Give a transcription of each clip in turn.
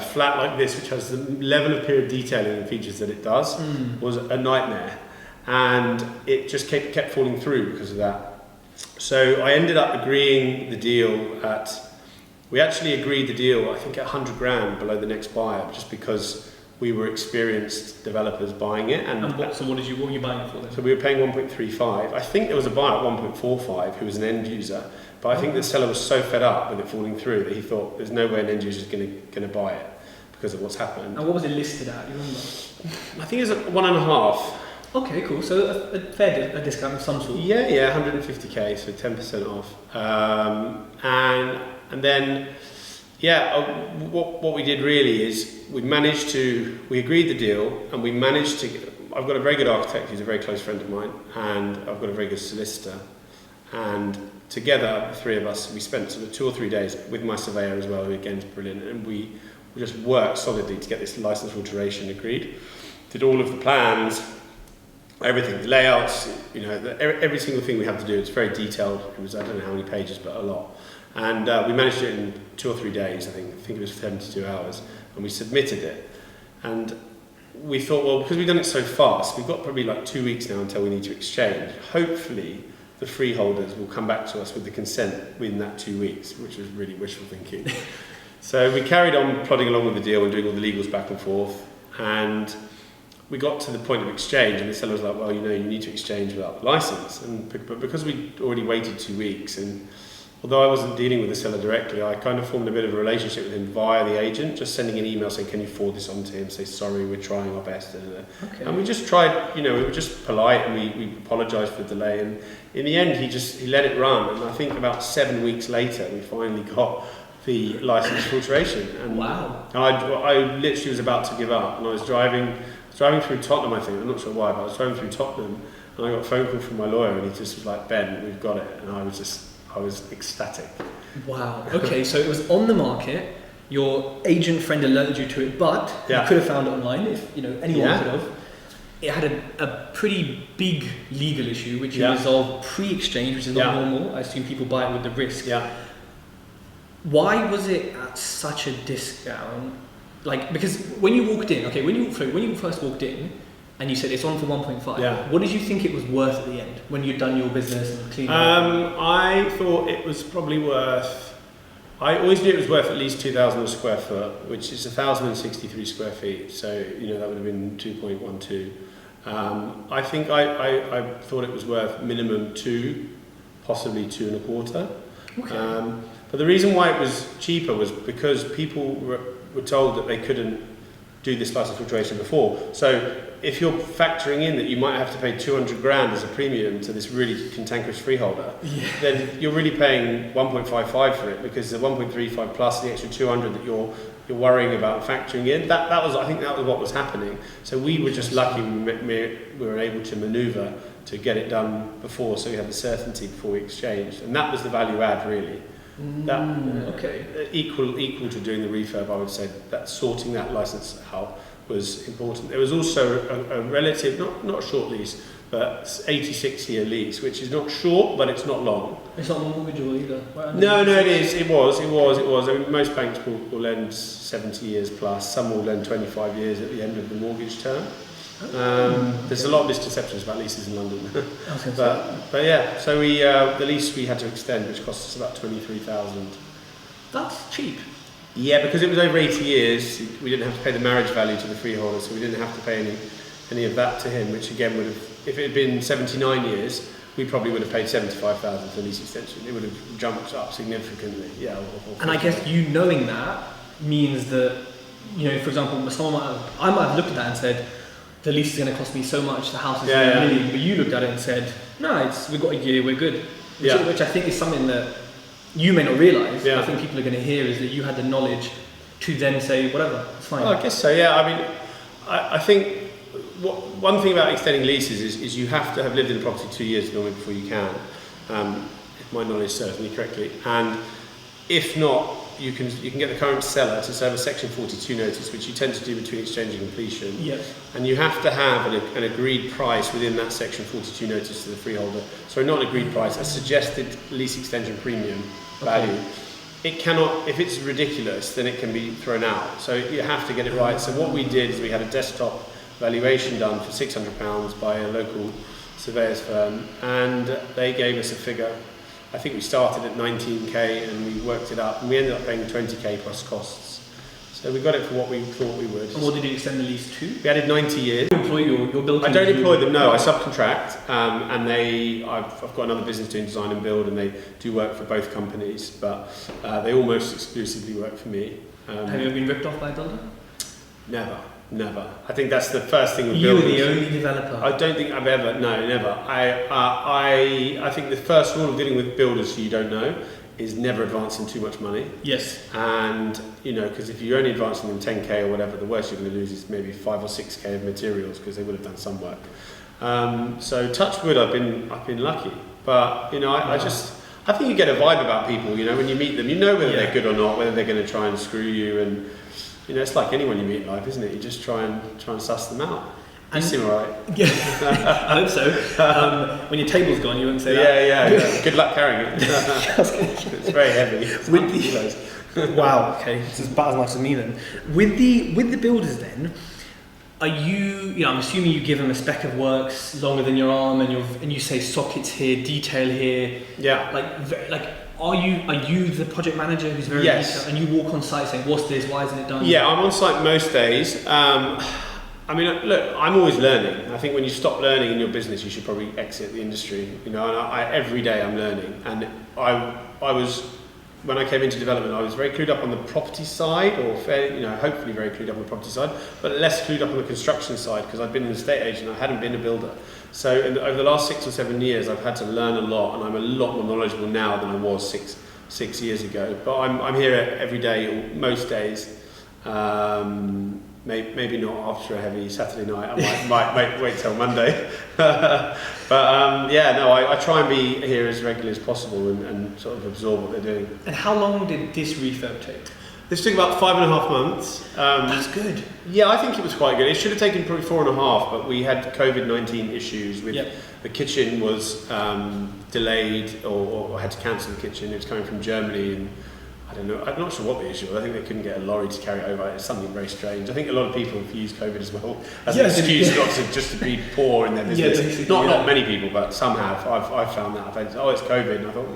flat like this, which has the level of period detailing and features that it does, was a nightmare. And it just kept falling through because of that. So I ended up agreeing the deal we actually agreed the deal, I think, at 100 grand below the next buyer, just because we were experienced developers buying it. So what were you buying it for then? So we were paying 1.35. I think there was a buyer at 1.45 who was an end user, but I think the seller was so fed up with it falling through that he thought there's no way an end user is going to buy it because of what's happened. And what was it listed at? You remember? I think it was at 1.5. Okay, cool. So a fair discount of some sort. Yeah, 150k, so 10% off. And then, what we did really is we agreed the deal, and we managed to. I've got a very good architect who's a very close friend of mine, and I've got a very good solicitor. And together, the three of us, we spent sort of 2 or 3 days with my surveyor as well, who again is brilliant, and we just worked solidly to get this license alteration agreed. Did all of the plans, everything, the layouts, every single thing we had to do. It's very detailed. It was, I don't know how many pages, but a lot. And we managed it in 2 or 3 days. I think it was 72 hours, and we submitted it. And we thought, well, because we've done it so fast, we've got probably like 2 weeks now until we need to exchange. Hopefully, the freeholders will come back to us with the consent within that 2 weeks, which was really wishful thinking. So we carried on plodding along with the deal and doing all the legals back and forth. And we got to the point of exchange, and the seller was like, well, you need to exchange without the license. But because we'd already waited 2 weeks, and although I wasn't dealing with the seller directly, I kind of formed a bit of a relationship with him via the agent, just sending an email saying, can you forward this on to him, say, sorry, we're trying our best. Okay. And we just tried, we were just polite, and we apologised for the delay. And in the end, he let it run. And I think about 7 weeks later, we finally got the license filtration. And wow. And I literally was about to give up, and I was driving through Tottenham, I think, I'm not sure why, but I was driving through Tottenham, and I got a phone call from my lawyer, and he just was like, Ben, we've got it. And I was ecstatic. Wow. Okay, so it was on the market. Your agent friend alerted you to it, but you could have found it online if anyone could have. It had a pretty big legal issue, which you resolved pre-exchange, which is not normal. I assume people buy it with the risk. Yeah. Why was it at such a discount? Because when you walked in, when you first walked in, and you said it's on for 1.5. What did you think it was worth at the end when you'd done your business and cleaned up? I thought it was probably worth. I always knew it was worth at least 2,000 a square foot, which is 1,063 square feet. So that would have been 2.12. I think I thought it was worth minimum 2, possibly 2.25. Okay. But the reason why it was cheaper was because people were told that they couldn't do this license filtration before. So if you're factoring in that you might have to pay 200 grand as a premium to this really cantankerous freeholder, then you're really paying 1.55 for it, because the 1.35 plus the extra 200 that you're worrying about factoring in, I think that was what was happening. So we were just lucky we were able to manoeuvre to get it done before, so we had the certainty before we exchanged, and that was the value add really. Equal to doing the refurb, I would say that sorting that license out was important. There was also a relative, not a short lease, but 86-year lease, which is not short, but it's not long. It's not mortgageable either. No, it is. It was. I mean, most banks will lend 70 years plus. Some will lend 25 years at the end of the mortgage term. There's a lot of misconceptions about leases in London. but yeah, so the lease we had to extend, which cost us about 23,000. That's cheap. Yeah, because it was over 80 years, we didn't have to pay the marriage value to the freeholder, so we didn't have to pay any of that to him, which again would have, if it had been 79 years, we probably would have paid 75,000 for the lease extension. It would have jumped up significantly. Yeah. And I guess you knowing that means that, for example, I might have looked at that and said, the lease is going to cost me so much, the house is $1 million, but you looked at it and said, no, we've got a year, we're good. Which I think is something that you may not realise, but I think people are going to hear is that you had the knowledge to then say, whatever, it's fine. Well, I guess so, yeah. I mean, I think one thing about extending leases is you have to have lived in the property 2 years normally before you can, if my knowledge serves me correctly. And if not, you can get the current seller to serve a Section 42 notice, which you tend to do between exchange and completion. Yes. And you have to have an agreed price within that Section 42 notice to the freeholder. So not an agreed price, a suggested lease extension premium value. it cannot, if it's ridiculous, then it can be thrown out. So you have to get it right. So what we did is we had a desktop valuation done for £600 by a local surveyor's firm, and they gave us a figure. I think we started at 19k and we worked it up, and we ended up paying 20k plus costs. So we got it for what we thought we would. And what did you extend the lease to? We added 90 years. You employ your build team? I don't employ them, no. I subcontract, and I've got another business doing design and build, and they do work for both companies, but they almost exclusively work for me. Have you ever been ripped off by a builder? Never. I think that's the first thing with You were builders. the only developer. I don't think I've ever, no, never. I think the first rule of dealing with builders who you don't know is never advancing too much money. Yes. And, because if you're only advancing them 10k or whatever, the worst you're going to lose is maybe 5 or 6k of materials, because they would have done some work. So touch wood, I've been lucky. But, I think you get a vibe about people, when you meet them, whether they're good or not, whether they're going to try and screw you, and, it's like anyone you meet in life, isn't it? You just try and suss them out. You seem alright. Yeah, I hope so. When your table's gone, you wouldn't say that. Yeah. Good luck carrying it. It's very heavy. Wow. Okay, it's about as much as me then. With the builders then, are you? I'm assuming you give them a spec of works longer than your arm, and you say sockets here, detail here. Yeah. Are you the project manager who's very detailed, and you walk on site saying, "What's this? Why isn't it done?" Yeah, I'm on site most days. Look, I'm always learning. I think when you stop learning in your business, you should probably exit the industry. And every day I'm learning. And I was, when I came into development, I was very clued up on the property side, or hopefully very clued up on the property side, but less clued up on the construction side, because I'd been an estate agent, I hadn't been a builder. So over the last 6 or 7 years, I've had to learn a lot, and I'm a lot more knowledgeable now than I was six years ago. But I'm here every day, or most days. Maybe not after a heavy Saturday night. I might wait till Monday. But I try and be here as regularly as possible and sort of absorb what they're doing. And how long did this refurb take? This took about 5.5 months. That's good. Yeah, I think it was quite good. It should have taken probably 4.5, but we had COVID-19 issues with the kitchen was delayed or had to cancel the kitchen. It was coming from Germany, and I don't know, I'm not sure what the issue was. I think they couldn't get a lorry to carry it over. It's something very strange. I think a lot of people have used COVID as well as an excuse not to just to be poor in their business. Not many people, but some have. I've found that. It's COVID. And I thought,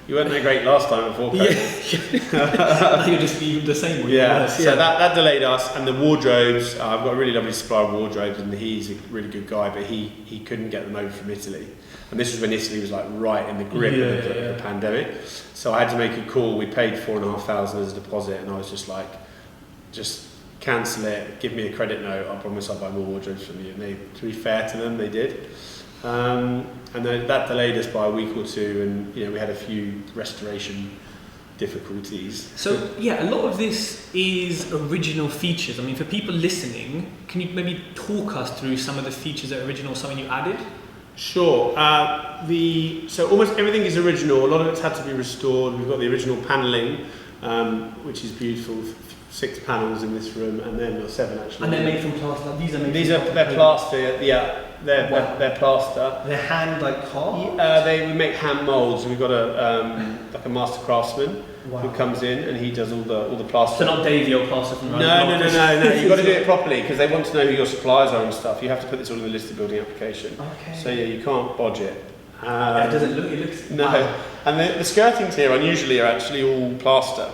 you weren't that great last time before COVID. Yeah. You're just even the same way. So that delayed us. And the wardrobes, I've got a really lovely supplier of wardrobes, and he's a really good guy, but he couldn't get them over from Italy. And this was when Italy was like right in the grip of the pandemic. So I had to make a call. We paid $4,500 as a deposit, and I was just like, just cancel it, give me a credit note, I promise I'll buy more wardrobes from you. And to be fair to them, they did. And then that delayed us by a week or two, and we had a few restoration difficulties. So a lot of this is original features. I mean, for people listening, can you maybe talk us through some of the features that are original, something you added? Sure. So almost everything is original. A lot of it's had to be restored. We've got the original panelling, which is beautiful. 6 panels in this room, and then 7 actually. And they're made from plaster. They're plaster. Yeah, they're plaster. They're hand carved. We make hand molds. We've got a master craftsman who comes in, and he does all the plaster. So not Davey or plaster from around No. You've got to do it properly, because they want to know who your suppliers are and stuff. You have to put this all in the listed building application. Okay. So you can't bodge it. It doesn't look. It looks. No. Wow. And the skirtings here unusually are actually all plaster.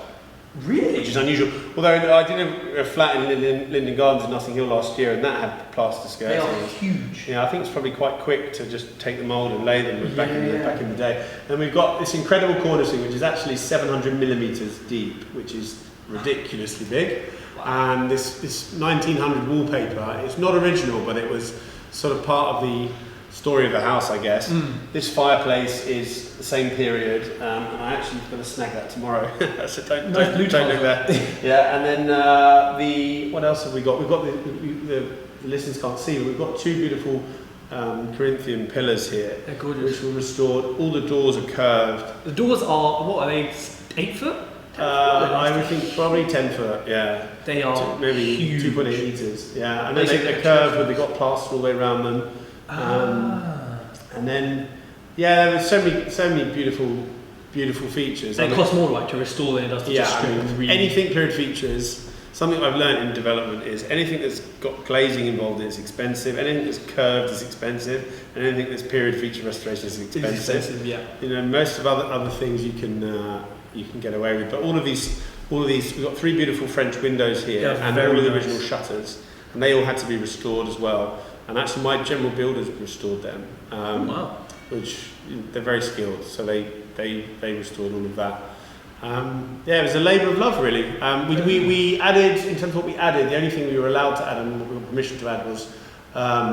Really? Which is unusual. Although I did a flat in Linden Gardens in Notting Hill last year, and that had plaster skirtings. They are huge. Yeah, I think it's probably quite quick to just take the mould and lay them back in the day. And we've got this incredible cornicing, which is actually 700 millimetres deep, which is ridiculously big. Wow. And this 1900 wallpaper, it's not original, but it was sort of part of the story of the house, I guess. This fireplace is the same period, and I actually going to snag that tomorrow. So don't look there. Yeah, and then what else have we got? We've got the listeners can't see, but we've got 2 beautiful Corinthian pillars here. They're gorgeous. Which were restored. All the doors are curved. The doors are, what are they? 8 foot? I would think probably 10 foot. Yeah. They are maybe huge. 2.8 meters. Yeah, and then they're curved, but they've got plaster all the way around them. And then, there were so many beautiful beautiful features. And it costs more, right, to restore than it does to just strip and anything period features. Something I've learned in development is anything that's got glazing involved is expensive. Anything that's curved is expensive, and anything that's period feature restoration is expensive. It's expensive, yeah. You know, most of other things you can get away with, but all of these, we've got 3 beautiful French windows here, and all of the original shutters, and they all had to be restored as well. And actually, my general builders restored them, wow. which they're very skilled, so they restored all of that. It was a labour of love, really. We added, in terms of what we added, the only thing we were allowed to add and what we got permission to add was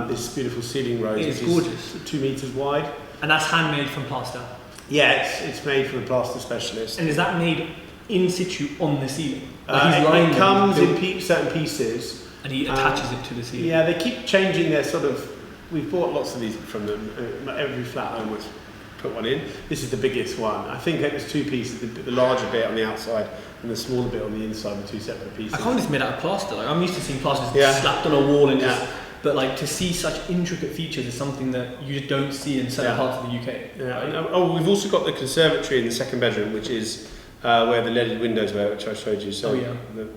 this beautiful ceiling rose, it's which gorgeous. is 2 metres wide. And that's handmade from plaster? Yeah, it's made from a plaster specialist. And is that made in situ on the ceiling? It comes in certain pieces. And he attaches it to the ceiling? Yeah, they keep changing their sort of... We've bought lots of these from them. Every flat almost put one in. This is the biggest one. I think it was 2 pieces, the larger bit on the outside and the smaller bit on the inside were 2 separate pieces. I can't believe it's made out of plaster. Like, I'm used to seeing plaster slapped on a wall and just... But like to see such intricate features is something that you just don't see in certain parts of the UK. Yeah. Right? We've also got the conservatory in the second bedroom, which is where the leaded windows were, which I showed you. So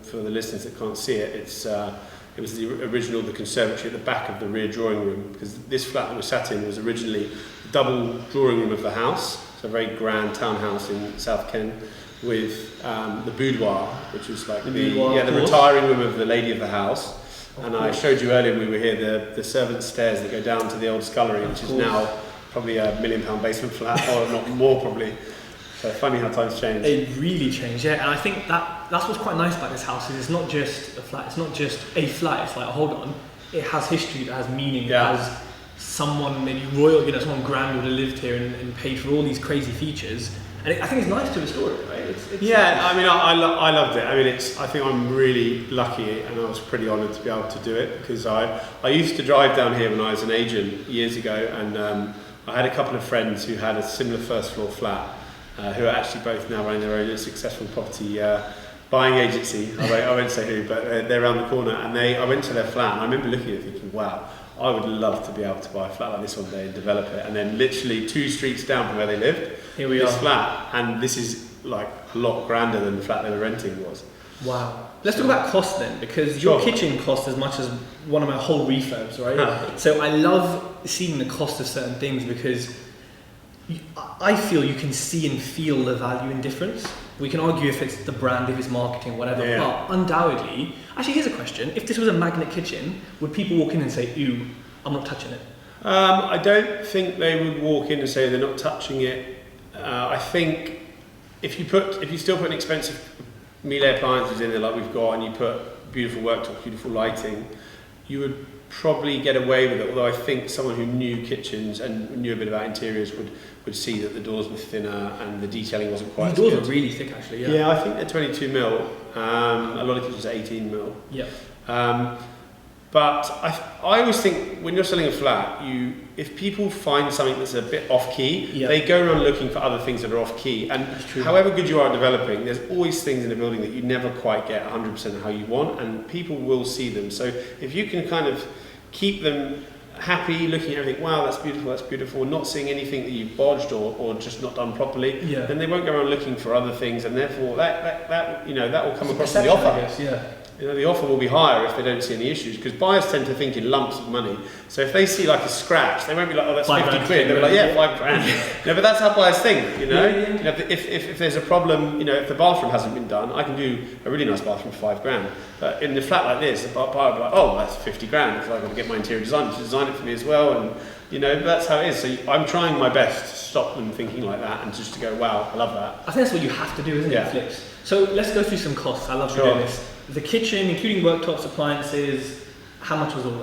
for the listeners that can't see it, it was the conservatory at the back of the rear drawing room, because this flat that we sat in was originally the double drawing room of the house. It's a very grand townhouse in South Kent with the boudoir, which was like the retiring room of the lady of the house. And I showed you earlier when we were here the servants' stairs that go down to the old scullery, which is now probably a £1 million basement flat, or not more probably. So funny how times change. It really changed, yeah. And I think that's what's quite nice about this house is it's not just a flat. It's not just a flat. It's like, hold on, it has history, it has meaning, it has someone maybe royal, someone grand would have lived here and paid for all these crazy features. And I think it's nice to restore it, right? I loved it. I mean, I think I'm really lucky, and I was pretty honoured to be able to do it, because I used to drive down here when I was an agent years ago, and I had a couple of friends who had a similar first floor flat, who are actually both now running their own successful property buying agency. I won't say who, but they're around the corner, and I went to their flat, and I remember looking at it thinking, wow, I would love to be able to buy a flat like this one day and develop it. And then literally 2 streets down from where they lived, here we this are. flat, and this is like a lot grander than the flat they were renting was. Wow. Let's talk about cost then, because your kitchen costs as much as one of my whole refurbs, right? So I love seeing the cost of certain things, because I feel you can see and feel the value and difference. We can argue if it's the brand, if it's marketing, whatever, but undoubtedly, actually here's a question, if this was a magnet kitchen, would people walk in and say, ew, I'm not touching it? I don't think they would walk in and say they're not touching it. I think if you still put an expensive Miele appliances in there like we've got, and you put beautiful worktop, beautiful lighting, you would probably get away with it, although I think someone who knew kitchens and knew a bit about interiors would see that the doors were thinner and the detailing wasn't quite the doors good. are really thick actually, Yeah, I think they're 22 mil. A lot of kitchens are 18 mil. Yeah. But I always think when you're selling a flat, if people find something that's a bit off-key, they go around looking for other things that are off-key. And however good you are at developing, there's always things in a building that you never quite get 100% how you want, and people will see them. So if you can kind of keep them happy, looking at everything, wow, that's beautiful, not seeing anything that you've bodged or just not done properly, then they won't go around looking for other things, and therefore that will come across in the offer. I guess, The offer will be higher if they don't see any issues, because buyers tend to think in lumps of money. So if they see like a scratch, they won't be like, oh, that's 50 quid. They'll be like, yeah, 5 grand. But that's how buyers think, If there's a problem, if the bathroom hasn't been done, I can do a really nice bathroom for 5 grand. But in a flat like this, the buyer will be like, oh, that's 50 grand, because I've got to get my interior designer to design it for me as well. And, that's how it is. So I'm trying my best to stop them thinking like that and just to go, wow, I love that. I think that's what you have to do, isn't it, Flips? So let's go through some costs. I love doing this. The kitchen, including worktops, appliances, how much was all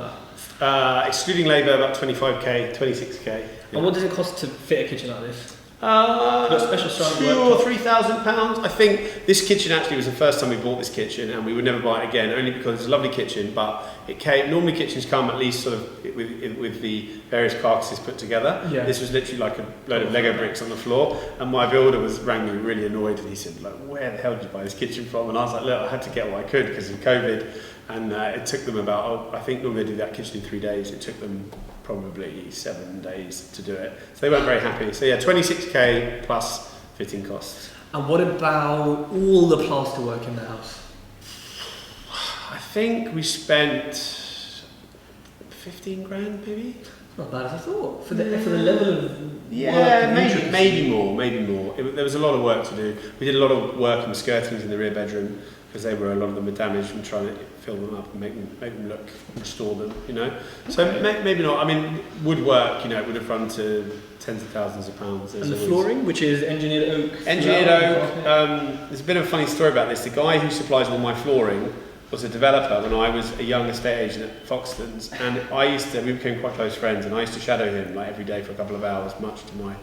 that? Excluding labour, about 25k, 26k. Yeah. And what does it cost to fit a kitchen like this? Special £2,000 or £3,000. I think this kitchen actually was the first time we bought this kitchen, and we would never buy it again, only because it's a lovely kitchen, but it came, normally kitchens come at least sort of with the various carcasses put together. Yeah. This was literally like a load of Lego bricks on the floor, and my builder rang me really annoyed, and he said, like, where the hell did you buy this kitchen from? And I was like, look, I had to get what I could because of COVID, and it took them about, I think normally they do that kitchen in 3 days, it took them probably 7 days to do it. So they weren't very happy. So yeah, 26k plus fitting costs. And what about all the plaster work in the house? I think we spent 15 grand maybe. Not bad as I thought for the level of maybe more. There was a lot of work to do. We did a lot of work in the skirtings in the rear bedroom because a lot of them were damaged and trying to fill them up and make them look, restore them, So maybe not. I mean, woodwork, it would have run to tens of thousands of pounds. And the flooring, which is engineered oak. Engineered oak. There's a bit of a funny story about this. The guy who supplies all my flooring was a developer when I was a young estate agent at Foxtons, and we became quite close friends, and I used to shadow him like every day for a couple of hours, much to my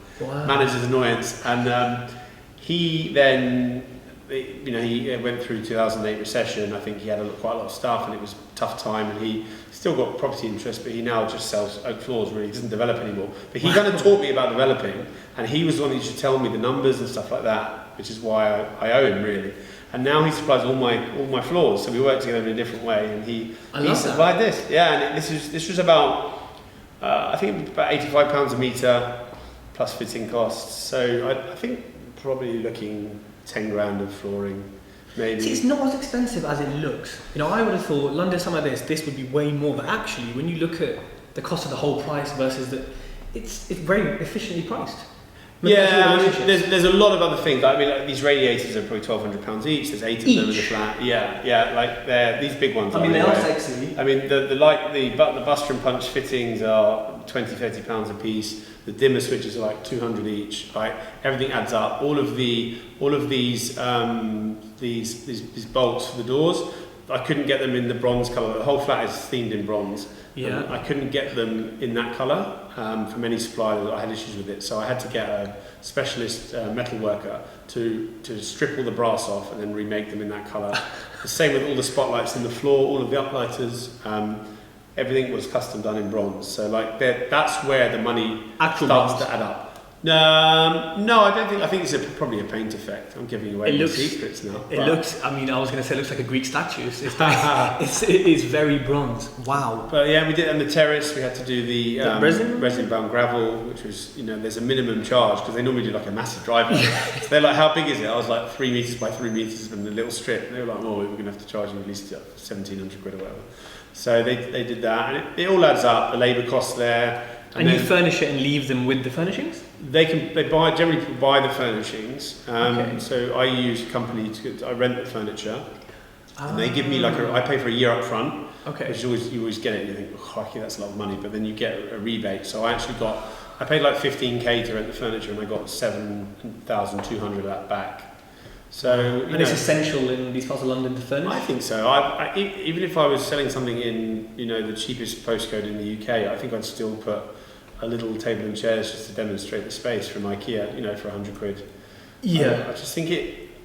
manager's annoyance. And he then, he went through 2008 recession. I think he had quite a lot of stuff, and it was a tough time, and he still got property interest, but he now just sells oak floors, really. He doesn't develop anymore. But he kind of taught me about developing, and he was the one who used to tell me the numbers and stuff like that, which is why I owe him, really. And now he supplies all my floors, so we work together in a different way. And he supplied this, and this was about I think about £85 a metre plus fitting costs. So I think probably looking 10 grand of flooring, maybe. See, it's not as expensive as it looks. I would have thought London, something like this would be way more. But actually, when you look at the cost of the whole price versus it's very efficiently priced. Yeah, there's a lot of other things. I mean, like these radiators are probably £1,200 each. There's 8 of them in the flat. Yeah, like they're these big ones. I mean, they are sexy. I mean, the Buster and Punch fittings are £20-30 a piece. The dimmer switches are like 200 each. Right, everything adds up. All of these bolts for the doors, I couldn't get them in the bronze colour. The whole flat is themed in bronze. Yeah. I couldn't get them in that colour from any supplier. I had issues with it, so I had to get a specialist metal worker to strip all the brass off and then remake them in that colour. The same with all the spotlights in the floor, all of the uplighters. Everything was custom done in bronze. So that's where the money starts to add up. No, I don't think. I think it's probably a paint effect. I'm giving away the secrets now. I was going to say it looks like a Greek statue. It's very bronze. Wow. But yeah, we did on the terrace. We had to do the resin bound gravel, which was there's a minimum charge because they normally do like a massive driveway. So they're like, how big is it? I was like 3 meters by 3 meters and a little strip. And they were like, well, we're going to have to charge you at least 1,700 quid or whatever. So they did that, and it all adds up. The labour costs there. And you furnish it and leave them with the furnishings? They generally buy the furnishings. So I use a company I rent the furniture, and they give me I pay for a year up front, which is you always get it. And you think, oh, that's a lot of money, but then you get a rebate. So I paid like 15k to rent the furniture, and I got 7,200 of that back. So it's essential in these parts of London to furnish. I think so. Even if I was selling something in the cheapest postcode in the UK, I think I'd still put a little table and chairs just to demonstrate the space from IKEA, for 100 quid. Yeah. I just think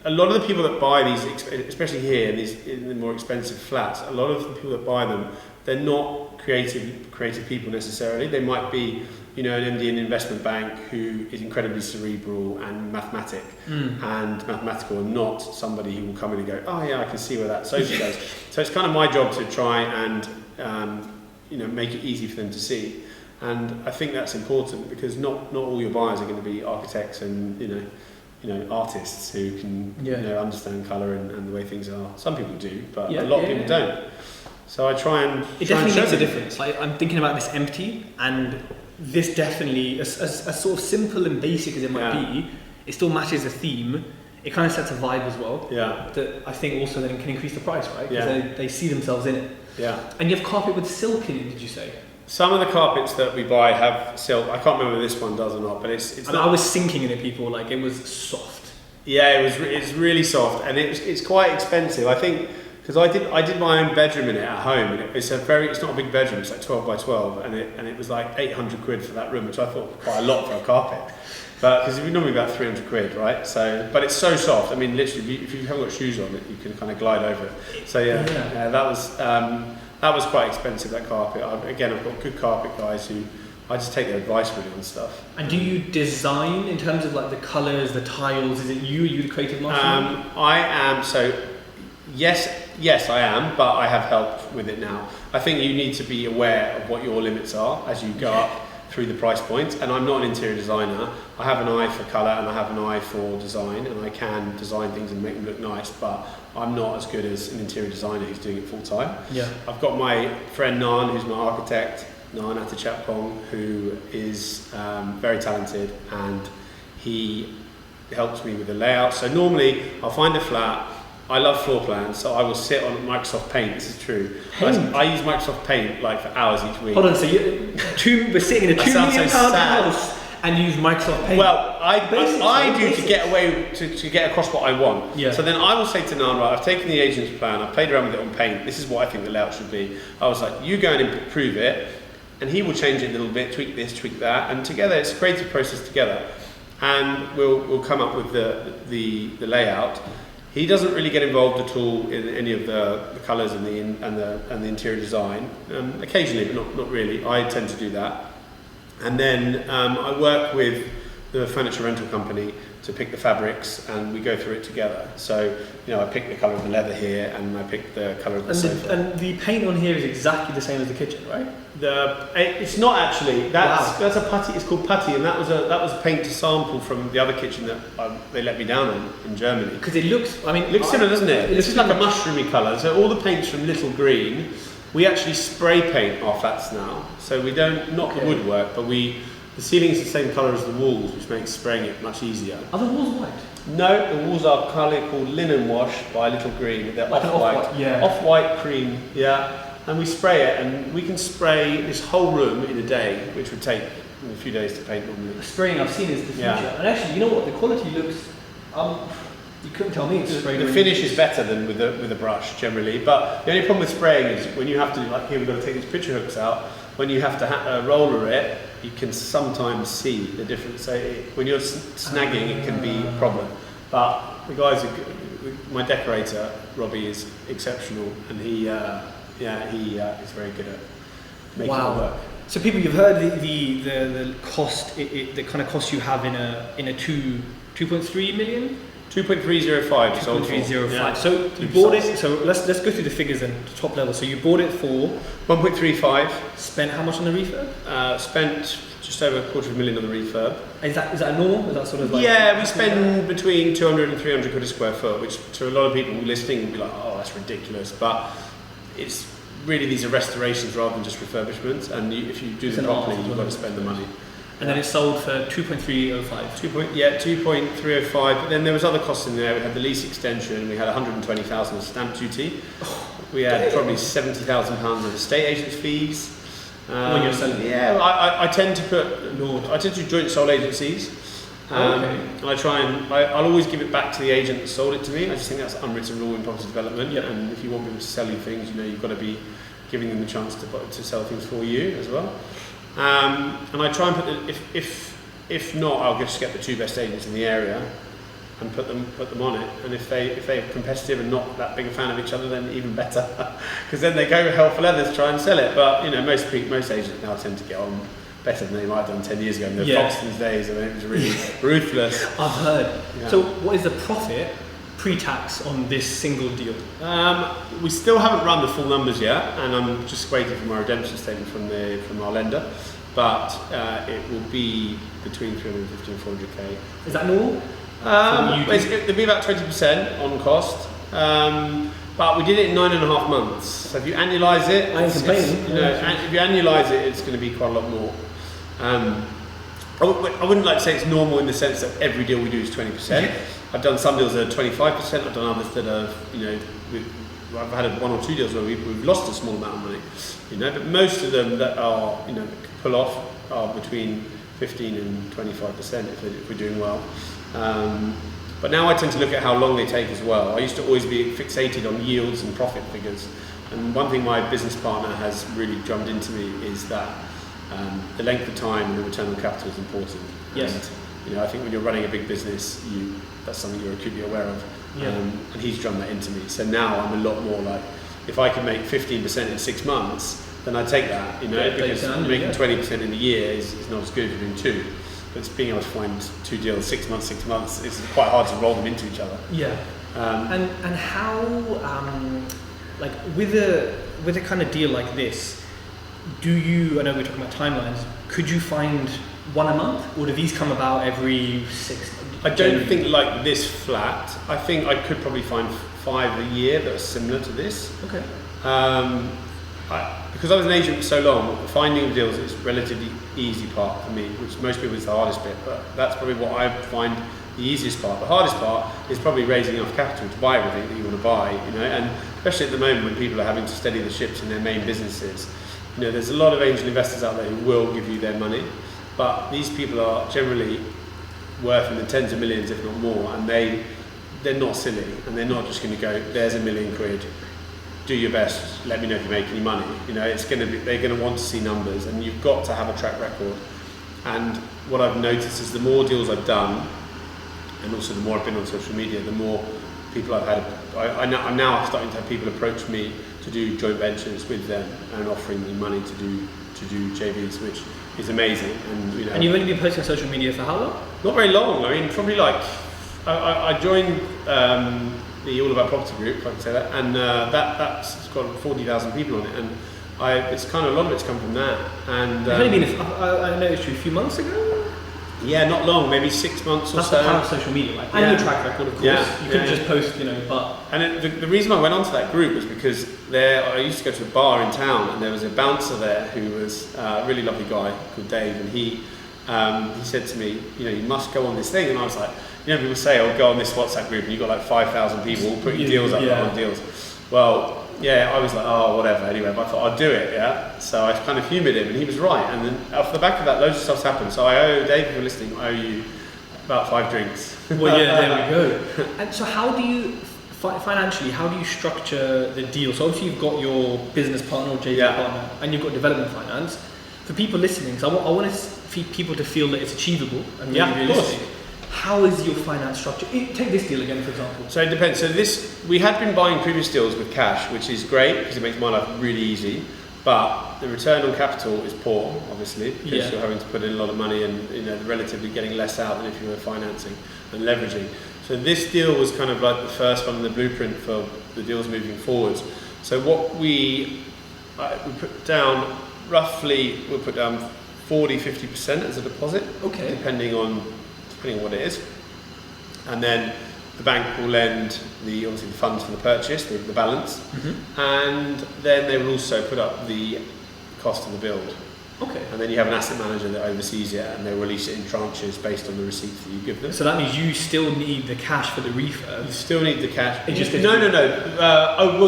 a lot of the people that buy these, especially here in the more expensive flats, a lot of the people that buy them, they're not creative people necessarily. They might be, an MD in an investment bank who is incredibly cerebral and mathematical, and not somebody who will come in and go, oh yeah, I can see where that sofa goes. So it's kind of my job to try and make it easy for them to see. And I think that's important because not all your buyers are going to be architects and artists who can understand colour and the way things are. Some people do, but a lot of people don't. So I try and it definitely makes a difference. Like I'm thinking about this empty, and this definitely, as sort of simple and basic as it might be, it still matches the theme. It kind of sets a vibe as well. Yeah. That I think also then can increase the price, right? Because they see themselves in it. Yeah. And you have carpet with silk in it, did you say? Some of the carpets that we buy have silk. I can't remember whether this one does or not, but it's I was sinking in it, people. Like it was soft. Yeah, it's really soft, and it's quite expensive. I think because I did my own bedroom in it at home, and it's not a big bedroom. It's like 12 by 12, and it was like 800 quid for that room, which I thought was quite a lot for a carpet. But because it's normally about 300 quid, right? So, but it's so soft. I mean, literally, if you haven't got shoes on it, you can kind of glide over it. So yeah, that was quite expensive, that carpet. I've got good carpet guys who I just take their advice really on stuff. And do you design in terms of like the colours, the tiles? Is it you the creative master? I am. So yes, I am, but I have help with it now. I think you need to be aware of what your limits are as you go up. through the price points, and I'm not an interior designer. I have an eye for colour and I have an eye for design, and I can design things and make them look nice, but I'm not as good as an interior designer who's doing it full time. Yeah. I've got my friend Nan, who's my architect, Nan Atichatpong, who is very talented, and he helps me with the layout. So normally I'll find a flat. I love floor plans, so I will sit on Microsoft Paint. This is true. I use Microsoft Paint like for hours each week. Hold on, so we're sitting in a £2 million house and use Microsoft Paint? Well, I do to get away to get across what I want. Yeah. So then I will say to Nan, right, I've taken the agent's plan, I've played around with it on Paint. This is what I think the layout should be. I was like, you go and improve it, and he will change it a little bit, tweak this, tweak that, and together it's a creative process together, and we'll come up with the layout. He doesn't really get involved at all in any of the colours and the interior design. Occasionally, but not really. I tend to do that, and then I work with the furniture rental company to pick the fabrics, and we go through it together. So, I pick the colour of the leather here, and I pick the colour of the sofa. And the paint on here is exactly the same as the kitchen, right? It's not actually. That's a putty. It's called putty, and that was a paint to sample from the other kitchen that they let me down on in Germany. Because it looks similar, doesn't it? This is like a mushroomy colour. So all the paint's from Little Green. We actually spray paint our flats now, so we don't the woodwork, but the ceiling's the same colour as the walls, which makes spraying it much easier. Are the walls white? No, the walls are colour called Linen Wash by Little Green. They're like off-white. Off-white cream, yeah. And we spray it, and we can spray this whole room in a day, which would take a few days to paint normally. Spraying I've seen is the future. Yeah. And actually, you know what? The quality looks... you couldn't tell me it's sprayed. The finish is better than with a brush, generally. But the only problem with spraying is when you have to, like here we've got to take these picture hooks out, when you have to roller it, you can sometimes see the difference. So when you're snagging, it can be a problem. But the guys are good. My decorator, Robbie, is exceptional, and he is very good at making it work. So people, you've heard the cost, the kind of cost you have in a 2.3 million? 2.305. 2.305. Yeah. So you bought it. So let's go through the figures then, top level. So you bought it for 1.35. Spent how much on the refurb? Spent just over $250,000 on the refurb. Is that normal? Is that sort of like? Yeah, we spend between 200 and 300 quid a square foot, which to a lot of people listening will be like, oh, that's ridiculous. But it's really, these are restorations rather than just refurbishments, and if you do them properly, you've got to spend the money. And then it sold for 2.305. 2.305. But then there was other costs in there. We had the lease extension. We had 120,000 of stamp duty. We had probably 70,000 pounds of estate agents fees. When you're selling? Yeah, I tend to do joint sole agencies. And I try and I'll always give it back to the agent that sold it to me. I just think that's an unwritten rule in property development. Yep. And if you want people to sell you things, you've got to be giving them the chance to sell things for you as well. And I try and put if not, I'll just get the two best agents in the area and put them on it. And if they're competitive and not that big a fan of each other, then even better, because then they go hell for leather to try and sell it. But most agents now tend to get on better than they might have done 10 years ago. And the Foxton's days, it was really ruthless. I've heard. Yeah. So what is the profit pre-tax on this single deal? We still haven't run the full numbers yet, and I'm just waiting for my redemption statement from our lender. But it will be between 350 and 400k. Is that normal? It'll be about 20% on cost. But we did it in 9.5 months. So if you annualise it, if you annualise it, it's going to be quite a lot more. I wouldn't like to say it's normal in the sense that every deal we do is 20%. I've done some deals that are 25%. I've done others that are, I've had one or two deals where we've lost a small amount of money, but most of them that are, that can pull off are between 15 and 25% if we're doing well. But now I tend to look at how long they take as well. I used to always be fixated on yields and profit figures. And one thing my business partner has really drummed into me is that the length of time and the return on capital is important. Yes. And, I think when you're running a big business, that's something you're acutely aware of. Yeah. And he's drummed that into me. So now I'm a lot more like, if I can make 15% in 6 months, then I take that, because making 20% in a year is not as good as doing two. But it's being able to find two deals 6 months, it's quite hard to roll them into each other. Yeah. And how, like with a kind of deal like this, I know we're talking about timelines, could you find one a month, or do these come about every 6? I don't think like this flat. I think I could probably find 5 a year that are similar to this. Okay. Because I was an agent for so long, finding deals is a relatively easy part for me, which most people is the hardest bit, but that's probably what I find the easiest part. The hardest part is probably raising enough capital to buy everything that you want to buy, and especially at the moment when people are having to steady the ships in their main businesses. There's a lot of angel investors out there who will give you their money, but these people are generally worth in the tens of millions, if not more, and they're not silly, and they're not just going to go, there's £1 million, do your best, let me know if you make any money. They're going to want to see numbers, and you've got to have a track record. And what I've noticed is the more deals I've done, and also the more I've been on social media, the more people I've had. I'm now starting to have people approach me to do joint ventures with them and offering me money to do JVs, which is amazing. And you've only been posting on social media for how long? Not very long. I mean, probably like I joined the All About Property group, if I can say that, and that's got 40,000 people on it, and it's kind of a lot of it's come from that. And it's only been I noticed you a few months ago. Yeah, not long, maybe 6 months or That's so. the power of social media, right? And your track record, of course. Yeah, you couldn't just post, but... And the reason I went onto that group was because I used to go to a bar in town, and there was a bouncer there who was a really lovely guy called Dave, and he said to me, you must go on this thing. And I was like, people say, oh, go on this WhatsApp group, and you've got like 5,000 people all putting deals up on deals. Well, yeah, I was like, oh, whatever, anyway, but I thought I'd do it, yeah? So I kind of humoured him, and he was right, and then off the back of that, loads of stuff's happened. So I owe, Dave, if you're listening, I owe you about 5 drinks. Well, yeah, there we go. And so how do you, financially, how do you structure the deal? So obviously you've got your business partner or JV partner, and you've got development finance. For people listening, so I want people to feel that it's achievable and really realistic. How is your finance structure? Take this deal again, for example. So it depends. So we had been buying previous deals with cash, which is great because it makes my life really easy. But the return on capital is poor, obviously, because you're having to put in a lot of money and relatively getting less out than if you were financing and leveraging. So this deal was kind of like the first one in the blueprint for the deals moving forwards. So what we put down roughly, we'll put down 40-50% as a deposit, depending on what it is, and then the bank will lend obviously the funds for the purchase, the balance, and then they will also put up the cost of the build. And then you have an asset manager that oversees it, and they release it in tranches based on the receipts that you give them. So that means you still need the cash for the refurb. You still need the cash. It just no.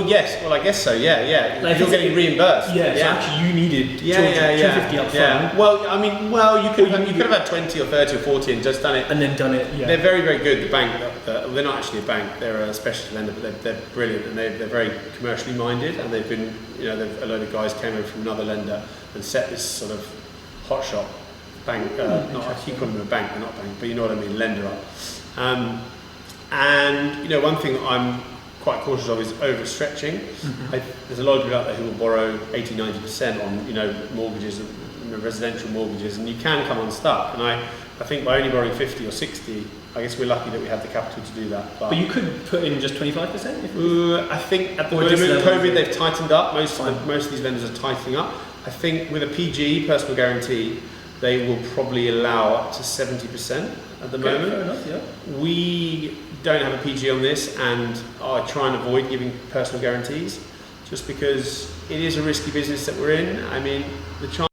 Yes. Well, I guess so. Yeah. Like you're getting reimbursed. So actually, you needed 250 up front. Yeah. Well, you could have had 20 or 30 or 40 and just done it. And then done it. Yeah. They're very, very good. The bank, they're not actually a bank. They're a specialist lender, but they're brilliant, and they're very commercially minded. And they've been, a load of guys came over from another lender and set this sort of hot shop bank, I keep calling them a bank, they're not a bank, but you know what I mean, lender up. And one thing I'm quite cautious of is overstretching. There's a lot of people out there who will borrow 80-90% on mortgages, residential mortgages, and you can come unstuck. And I think by only borrowing 50 or 60, I guess we're lucky that we have the capital to do that. But you could put in just 25%? I think at the moment, COVID, they've tightened up. Most of these lenders are tightening up. I think with a PGE, personal guarantee, they will probably allow up to 70% at the moment. Fair enough, yeah. We don't have a PGE on this, and I try and avoid giving personal guarantees just because it is a risky business that we're in. I mean, the chance